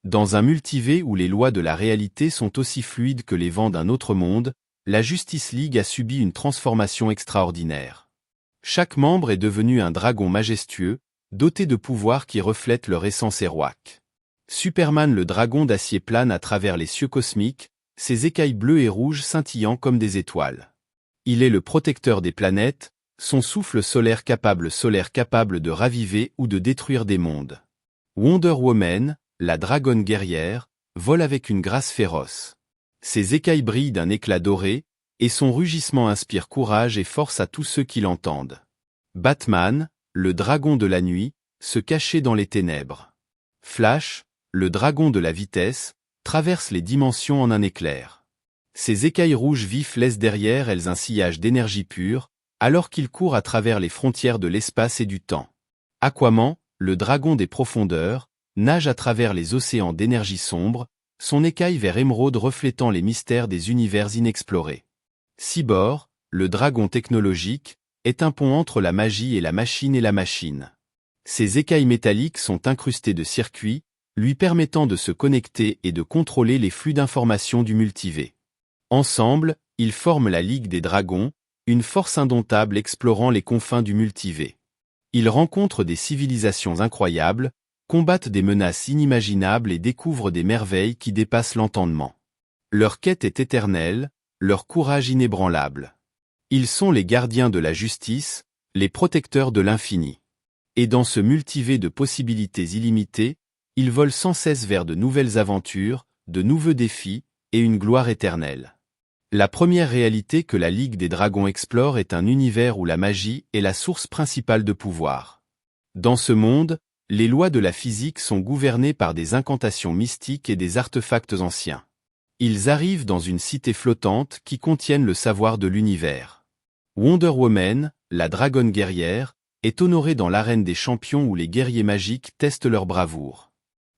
Dans un multivers où les lois de la réalité sont aussi fluides que les vents d'un autre monde, la Justice League a subi une transformation extraordinaire. Chaque membre est devenu un dragon majestueux, doté de pouvoirs qui reflètent leur essence héroïque. Superman le dragon d'acier plane à travers les cieux cosmiques, ses écailles bleues et rouges scintillant comme des étoiles. Il est le protecteur des planètes, son souffle solaire capable de raviver ou de détruire des mondes. Wonder Woman, la dragonne guerrière, vole avec une grâce féroce. Ses écailles brillent d'un éclat doré, et son rugissement inspire courage et force à tous ceux qui l'entendent. Batman, le dragon de la nuit, se cachait dans les ténèbres. Flash, le dragon de la vitesse, traverse les dimensions en un éclair. Ses écailles rouges vifs laissent derrière elles un sillage d'énergie pure, alors qu'il court à travers les frontières de l'espace et du temps. Aquaman, le dragon des profondeurs, nage à travers les océans d'énergie sombre, son écaille vert émeraude reflétant les mystères des univers inexplorés. Cyborg, le dragon technologique, est un pont entre la magie et la machine. Ses écailles métalliques sont incrustées de circuits, lui permettant de se connecter et de contrôler les flux d'informations du multivers. Ensemble, ils forment la Ligue des Dragons, une force indomptable explorant les confins du multivers. Ils rencontrent des civilisations incroyables, combattent des menaces inimaginables et découvrent des merveilles qui dépassent l'entendement. Leur quête est éternelle, leur courage inébranlable. Ils sont les gardiens de la justice, les protecteurs de l'infini. Et dans ce multivers de possibilités illimitées, ils volent sans cesse vers de nouvelles aventures, de nouveaux défis, et une gloire éternelle. La première réalité que la Ligue des Dragons explore est un univers où la magie est la source principale de pouvoir. Dans ce monde, les lois de la physique sont gouvernées par des incantations mystiques et des artefacts anciens. Ils arrivent dans une cité flottante qui contienne le savoir de l'univers. Wonder Woman, la dragonne guerrière, est honorée dans l'arène des champions où les guerriers magiques testent leur bravoure.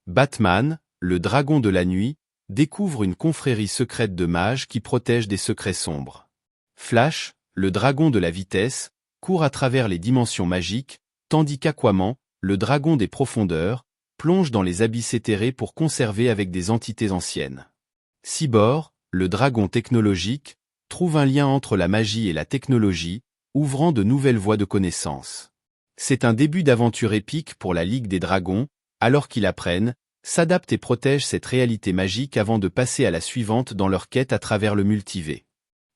Batman, le dragon de la nuit, découvre une confrérie secrète de mages qui protège des secrets sombres. Flash, le dragon de la vitesse, court à travers les dimensions magiques, tandis qu'Aquaman, le dragon des profondeurs, plonge dans les abysses éthérés pour conserver avec des entités anciennes. Cyborg, le dragon technologique, trouve un lien entre la magie et la technologie, ouvrant de nouvelles voies de connaissance. C'est un début d'aventure épique pour la Ligue des Dragons, alors qu'ils apprennent, s'adaptent et protègent cette réalité magique avant de passer à la suivante dans leur quête à travers le multivers.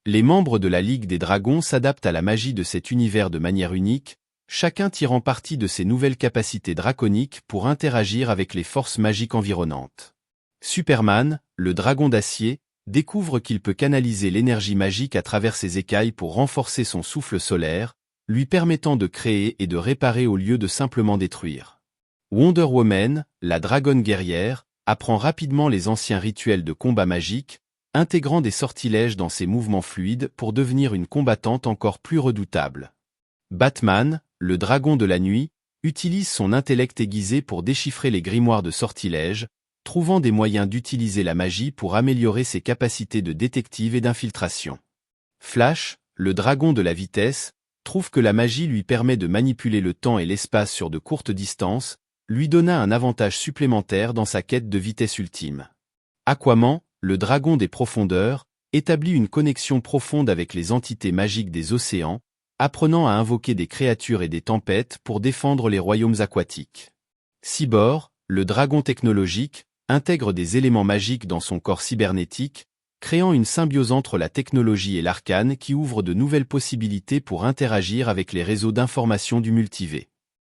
Les membres de la Ligue des Dragons s'adaptent à la magie de cet univers de manière unique, chacun tirant parti de ses nouvelles capacités draconiques pour interagir avec les forces magiques environnantes. Superman, le dragon d'acier, découvre qu'il peut canaliser l'énergie magique à travers ses écailles pour renforcer son souffle solaire, lui permettant de créer et de réparer au lieu de simplement détruire. Wonder Woman, la dragonne guerrière, apprend rapidement les anciens rituels de combat magique, intégrant des sortilèges dans ses mouvements fluides pour devenir une combattante encore plus redoutable. Batman, le dragon de la nuit, utilise son intellect aiguisé pour déchiffrer les grimoires de sortilèges, trouvant des moyens d'utiliser la magie pour améliorer ses capacités de détective et d'infiltration. Flash, le dragon de la vitesse, trouve que la magie lui permet de manipuler le temps et l'espace sur de courtes distances, lui donna un avantage supplémentaire dans sa quête de vitesse ultime. Aquaman, le dragon des profondeurs, établit une connexion profonde avec les entités magiques des océans, apprenant à invoquer des créatures et des tempêtes pour défendre les royaumes aquatiques. Cyborg, le dragon technologique, intègre des éléments magiques dans son corps cybernétique, créant une symbiose entre la technologie et l'arcane qui ouvre de nouvelles possibilités pour interagir avec les réseaux d'information du multivers.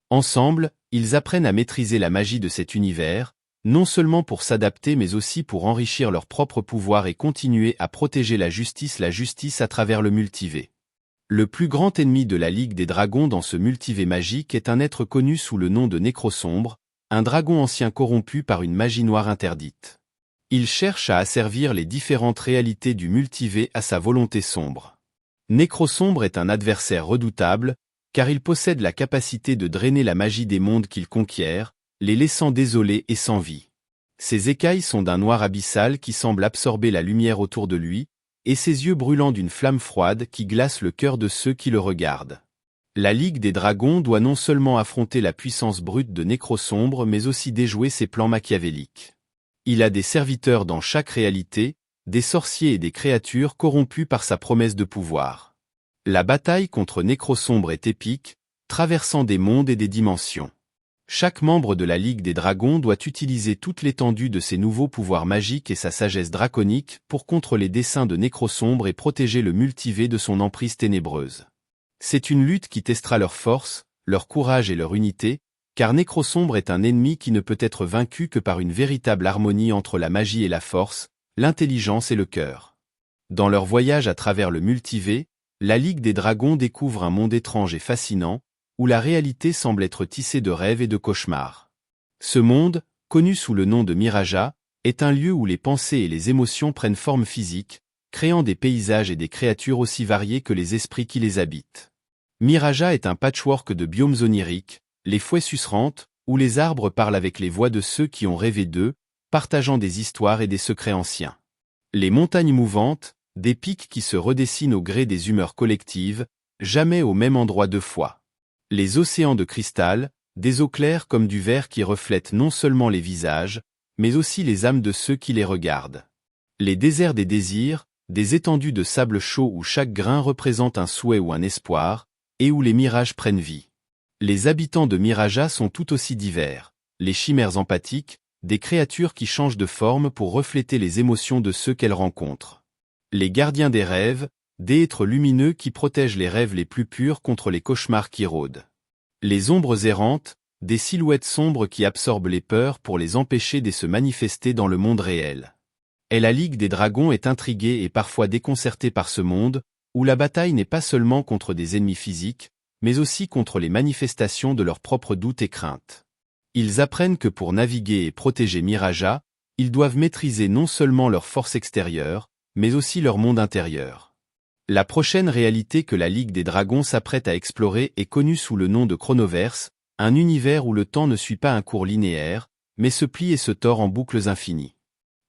Ensemble, ils apprennent à maîtriser la magie de cet univers, non seulement pour s'adapter mais aussi pour enrichir leur propre pouvoir et continuer à protéger la justice à travers le multivers. Le plus grand ennemi de la Ligue des Dragons dans ce multivers magique est un être connu sous le nom de Nécrosombre, un dragon ancien corrompu par une magie noire interdite. Il cherche à asservir les différentes réalités du multivers à sa volonté sombre. Nécrosombre est un adversaire redoutable, car il possède la capacité de drainer la magie des mondes qu'il conquiert, les laissant désolés et sans vie. Ses écailles sont d'un noir abyssal qui semble absorber la lumière autour de lui, et ses yeux brûlant d'une flamme froide qui glace le cœur de ceux qui le regardent. La Ligue des Dragons doit non seulement affronter la puissance brute de Nécrosombre mais aussi déjouer ses plans machiavéliques. Il a des serviteurs dans chaque réalité, des sorciers et des créatures corrompues par sa promesse de pouvoir. La bataille contre Nécrosombre est épique, traversant des mondes et des dimensions. Chaque membre de la Ligue des Dragons doit utiliser toute l'étendue de ses nouveaux pouvoirs magiques et sa sagesse draconique pour contre les desseins de Nécrosombre et protéger le multivers de son emprise ténébreuse. C'est une lutte qui testera leur force, leur courage et leur unité, car Nécrosombre est un ennemi qui ne peut être vaincu que par une véritable harmonie entre la magie et la force, l'intelligence et le cœur. Dans leur voyage à travers le multivers, la Ligue des Dragons découvre un monde étrange et fascinant, où la réalité semble être tissée de rêves et de cauchemars. Ce monde, connu sous le nom de Miraja, est un lieu où les pensées et les émotions prennent forme physique, créant des paysages et des créatures aussi variées que les esprits qui les habitent. Miraja est un patchwork de biomes oniriques, les fouets susurrantes, où les arbres parlent avec les voix de ceux qui ont rêvé d'eux, partageant des histoires et des secrets anciens. Les montagnes mouvantes, des pics qui se redessinent au gré des humeurs collectives, jamais au même endroit deux fois. Les océans de cristal, des eaux claires comme du verre qui reflètent non seulement les visages, mais aussi les âmes de ceux qui les regardent. Les déserts des désirs, des étendues de sable chaud où chaque grain représente un souhait ou un espoir, et où les mirages prennent vie. Les habitants de Miraja sont tout aussi divers, les chimères empathiques, des créatures qui changent de forme pour refléter les émotions de ceux qu'elles rencontrent. Les gardiens des rêves, des êtres lumineux qui protègent les rêves les plus purs contre les cauchemars qui rôdent. Les ombres errantes, des silhouettes sombres qui absorbent les peurs pour les empêcher de se manifester dans le monde réel. Et la Ligue des Dragons est intriguée et parfois déconcertée par ce monde, où la bataille n'est pas seulement contre des ennemis physiques, mais aussi contre les manifestations de leurs propres doutes et craintes. Ils apprennent que pour naviguer et protéger Miraja, ils doivent maîtriser non seulement leur force extérieure, mais aussi leur monde intérieur. La prochaine réalité que la Ligue des Dragons s'apprête à explorer est connue sous le nom de Chronoverse, un univers où le temps ne suit pas un cours linéaire, mais se plie et se tord en boucles infinies.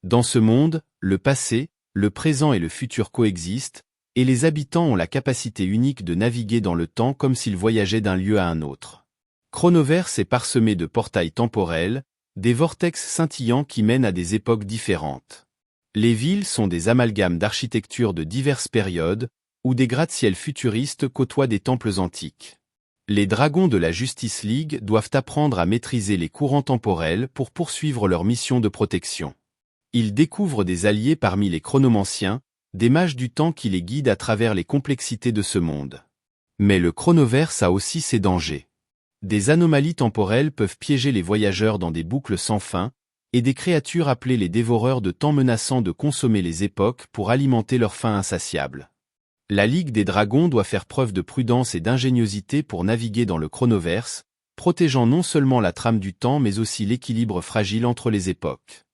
Dans ce monde, le passé, le présent et le futur coexistent, et les habitants ont la capacité unique de naviguer dans le temps comme s'ils voyageaient d'un lieu à un autre. Chronoverse est parsemé de portails temporels, des vortex scintillants qui mènent à des époques différentes. Les villes sont des amalgames d'architecture de diverses périodes, où des gratte-ciels futuristes côtoient des temples antiques. Les dragons de la Justice League doivent apprendre à maîtriser les courants temporels pour poursuivre leur mission de protection. Ils découvrent des alliés parmi les chronomanciens, des mages du temps qui les guident à travers les complexités de ce monde. Mais le chronoverse a aussi ses dangers. Des anomalies temporelles peuvent piéger les voyageurs dans des boucles sans fin, et des créatures appelées les dévoreurs de temps menaçant de consommer les époques pour alimenter leur faim insatiable. La Ligue des Dragons doit faire preuve de prudence et d'ingéniosité pour naviguer dans le chronoverse, protégeant non seulement la trame du temps mais aussi l'équilibre fragile entre les époques.